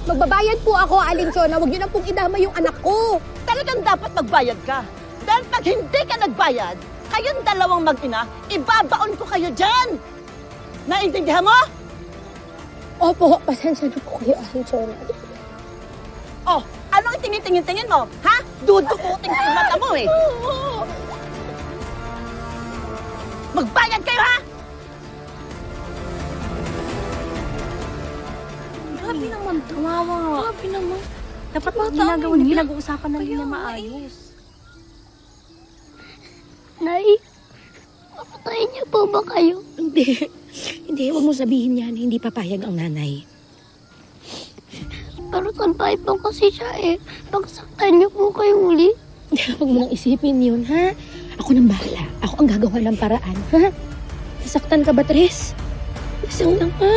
Magbabayad po ako, Aling Chona. Huwag niyo na pong idama yung anak ko. Talagang dapat magbayad ka. Dahil pag hindi ka nagbayad, kayong dalawang mag-ina, ibabaon ko kayo dyan! Naintindihan mo? Opo, pasensya na po kayo, Aling Chona. Oh, anong tingin-tingin mo? Ha? Dudukutin ko yung mata mo eh. Magbayad kayo, ha? Grabe naman, tumawa. Grabe naman. Dapat ginagawa niya, pinag-uusapan na nila maayos. Nay, papatayin niyo po ba kayo? Hindi. Hindi, huwag mo sabihin yan. Hindi papayag ang nanay. Pero tanpay po kasi siya eh. Pagsaktan niyo po kayo uli. Huwag mo nang isipin yun, ha? Ako nang bahala. Ako ang gagawa ng paraan, ha? Nasaktan ka ba, Tres? Isang lang, ha?